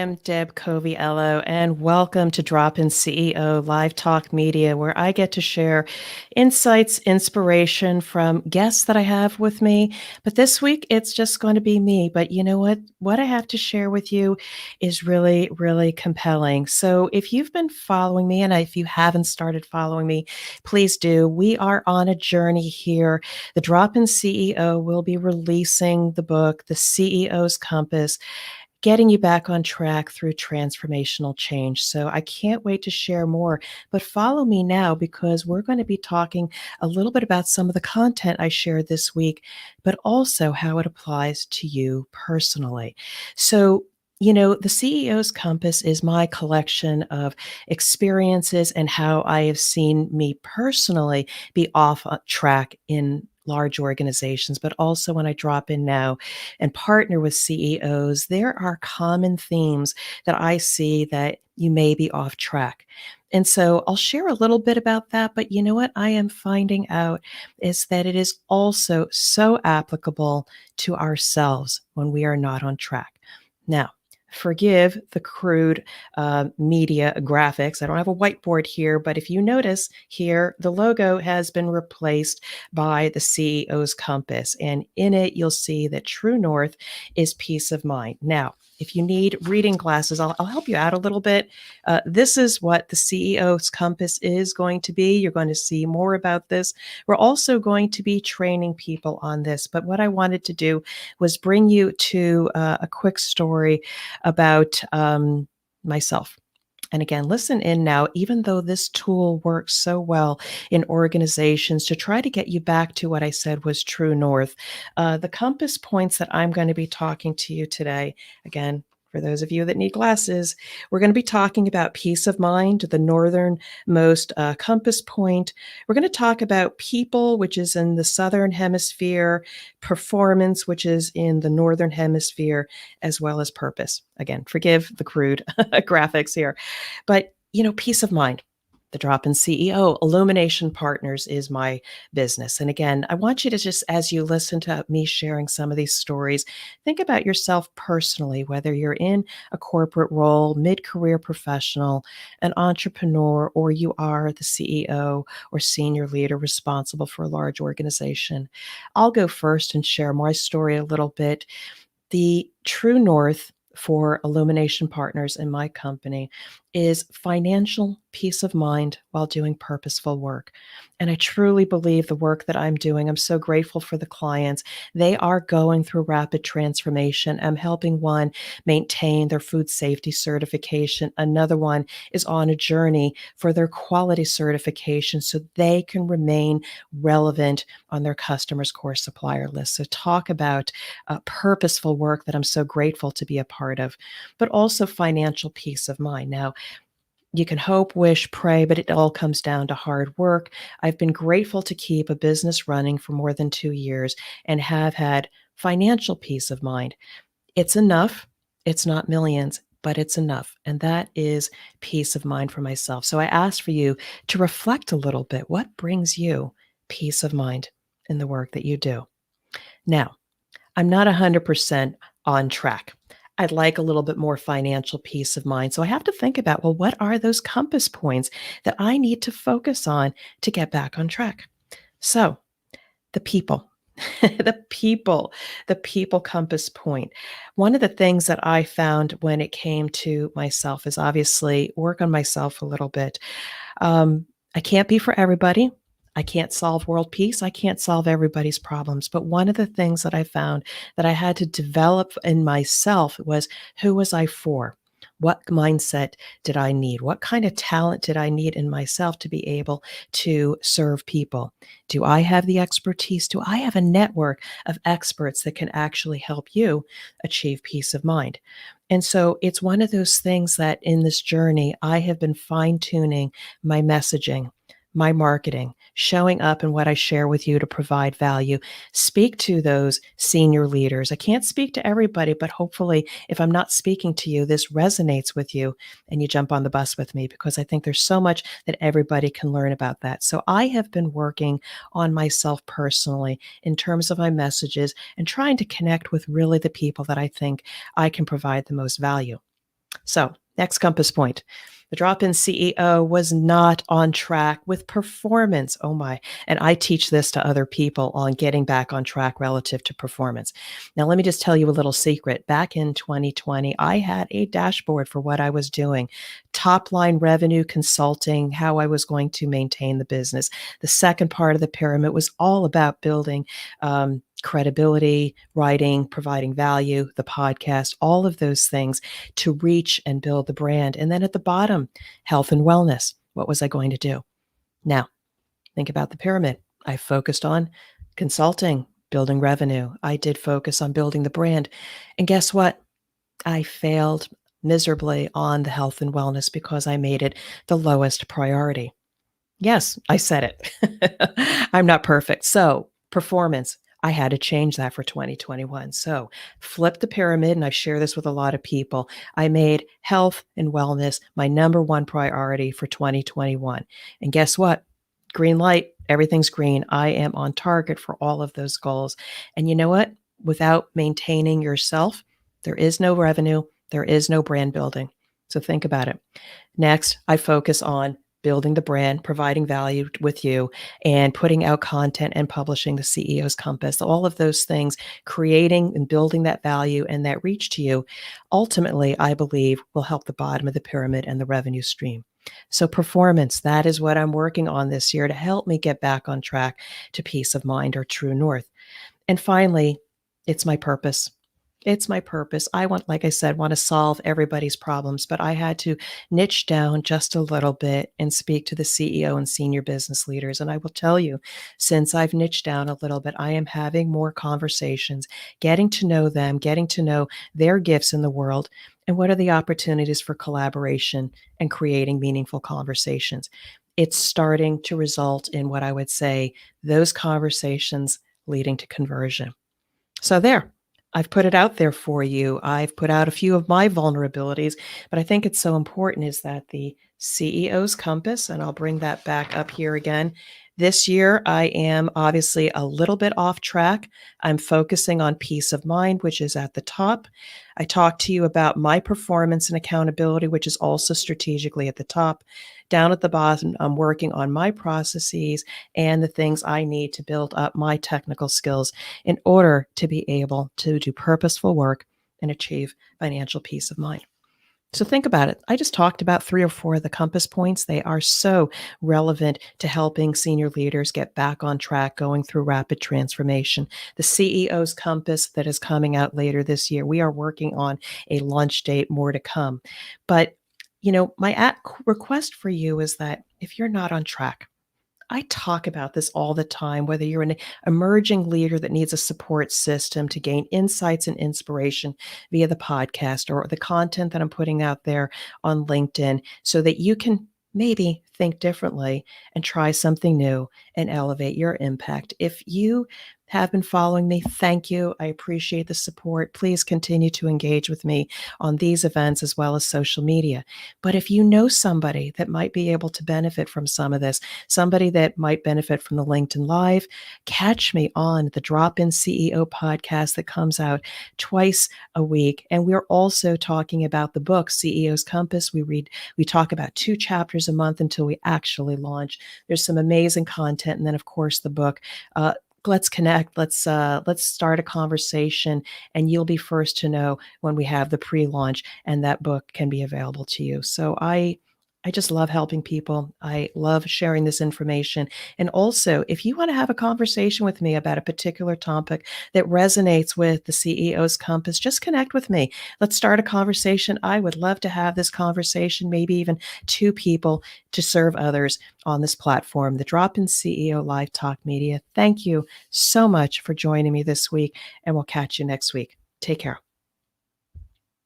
am Deb Coviello, and welcome to Drop In CEO Live Talk Media, where I get to share insights, inspiration from guests that I have with me. But this week, it's just going to be me. But you know what? What I have to share with you is really, really compelling. So if you've been following me, and if you haven't started following me, please do. We are on a journey here. The Drop In CEO will be releasing the book, The CEO's Compass, getting you back on track through transformational change. So I can't wait to share more, but follow me now because we're going to be talking a little bit about some of the content I shared this week, but also how it applies to you personally. So, the CEO's Compass is my collection of experiences and how I have seen me personally be off track in large organizations, but also when I drop in now and partner with CEOs, there are common themes that I see that you may be off track. And so I'll share a little bit about that. But you know what I am finding out is that it is also so applicable to ourselves when we are not on track. Now, forgive the crude media graphics. I don't have a whiteboard here, but if you notice here, the logo has been replaced by the CEO's compass. And in it, you'll see that true north is peace of mind. Now, if you need reading glasses, I'll help you out a little bit. This is what the CEO's compass is going to be. You're going to see more about this. We're also going to be training people on this. But what I wanted to do was bring you to a quick story about myself. And again, listen in now, even though this tool works so well in organizations to try to get you back to what I said was true north. The compass points that I'm going to be talking to you today, again, for those of you that need glasses, we're going to be talking about peace of mind, the northernmost compass point. We're going to talk about people, which is in the southern hemisphere, performance, which is in the northern hemisphere, as well as purpose. Again, forgive the crude graphics here. But, peace of mind. The Drop In CEO, Illumination Partners is my business. And again, I want you to just, as you listen to me sharing some of these stories, think about yourself personally, whether you're in a corporate role, mid-career professional, an entrepreneur, or you are the CEO or senior leader responsible for a large organization. I'll go first and share my story a little bit. The true north for Illumination Partners in my company is financial peace of mind while doing purposeful work. And I truly believe the work that I'm doing, I'm so grateful for the clients. They are going through rapid transformation. I'm helping one maintain their food safety certification. Another one is on a journey for their quality certification so they can remain relevant on their customers' core supplier list. So talk about purposeful work that I'm so grateful to be a part of, but also financial peace of mind. Now, you can hope, wish, pray, but it all comes down to hard work. I've been grateful to keep a business running for more than 2 years and have had financial peace of mind. It's enough. It's not millions, but it's enough. And that is peace of mind for myself. So I ask for you to reflect a little bit. What brings you peace of mind in the work that you do? Now, I'm not 100% on track. I'd like a little bit more financial peace of mind. So I have to think about, well, what are those compass points that I need to focus on to get back on track? So the people, the people compass point. One of the things that I found when it came to myself is obviously work on myself a little bit. I can't be for everybody. I can't solve world peace. I can't solve everybody's problems. But one of the things that I found that I had to develop in myself was, who was I for? What mindset did I need? What kind of talent did I need in myself to be able to serve people? Do I have the expertise? Do I have a network of experts that can actually help you achieve peace of mind? And so it's one of those things that in this journey, I have been fine tuning my messaging, my marketing, showing up in what I share with you to provide value. Speak to those senior leaders. I can't speak to everybody, but hopefully, if I'm not speaking to you, this resonates with you and you jump on the bus with me because I think there's so much that everybody can learn about that. So I have been working on myself personally in terms of my messages and trying to connect with really the people that I think I can provide the most value. So, next compass point. The drop in CEO was not on track with performance. Oh my. And I teach this to other people on getting back on track relative to performance. Now, let me just tell you a little secret. Back in 2020, I had a dashboard for what I was doing, top line revenue consulting, how I was going to maintain the business. The second part of the pyramid was all about building credibility, writing, providing value, the podcast, all of those things to reach and build the brand. And then at the bottom, health and wellness. What was I going to do? Now, think about the pyramid. I focused on consulting, building revenue. I did focus on building the brand. And guess what? I failed miserably on the health and wellness because I made it the lowest priority. Yes, I said it. I'm not perfect. So, performance, I had to change that for 2021. So, flip the pyramid, and I share this with a lot of people. I made health and wellness my number one priority for 2021. And guess what? Green light, everything's green. I am on target for all of those goals. And you know what? Without maintaining yourself, there is no revenue, there is no brand building. So, think about it. Next, I focus on building the brand, providing value with you, and putting out content and publishing the CEO's Compass. All of those things, creating and building that value and that reach to you, ultimately, I believe will help the bottom of the pyramid and the revenue stream. So, performance, that is what I'm working on this year to help me get back on track to peace of mind or true north. And finally, it's my purpose. It's my purpose. I want, like I said, want to solve everybody's problems, but I had to niche down just a little bit and speak to the CEO and senior business leaders. And I will tell you, since I've niched down a little bit, I am having more conversations, getting to know them, getting to know their gifts in the world, and what are the opportunities for collaboration and creating meaningful conversations. It's starting to result in what I would say those conversations leading to conversion. So there, I've put it out there for you. I've put out a few of my vulnerabilities, but I think it's so important is that the CEO's compass, and I'll bring that back up here again. This year, I am obviously a little bit off track. I'm focusing on peace of mind, which is at the top. I talked to you about my performance and accountability, which is also strategically at the top. Down at the bottom, I'm working on my processes and the things I need to build up my technical skills in order to be able to do purposeful work and achieve financial peace of mind. So think about it. I just talked about 3 or 4 of the compass points. They are so relevant to helping senior leaders get back on track, going through rapid transformation. The CEO's compass that is coming out later this year. We are working on a launch date, more to come. But, my request for you is that if you're not on track, I talk about this all the time, whether you're an emerging leader that needs a support system to gain insights and inspiration via the podcast or the content that I'm putting out there on LinkedIn so that you can maybe think differently and try something new and elevate your impact. If you have been following me, thank you. I appreciate the support. Please continue to engage with me on these events as well as social media. But if you know somebody that might be able to benefit from some of this, somebody that might benefit from the LinkedIn Live, catch me on the Drop In CEO podcast that comes out twice a week. And we're also talking about the book, CEO's Compass. We talk about 2 chapters a month until we actually launch. There's some amazing content. And then, of course, the book. Let's connect. Let's start a conversation, and you'll be first to know when we have the pre-launch, and that book can be available to you. So I just love helping people. I love sharing this information. And also, if you want to have a conversation with me about a particular topic that resonates with the CEO's Compass, just connect with me. Let's start a conversation. I would love to have this conversation, maybe even 2 people to serve others on this platform, the Drop In CEO Live Talk Media. Thank you so much for joining me this week, and we'll catch you next week. Take care.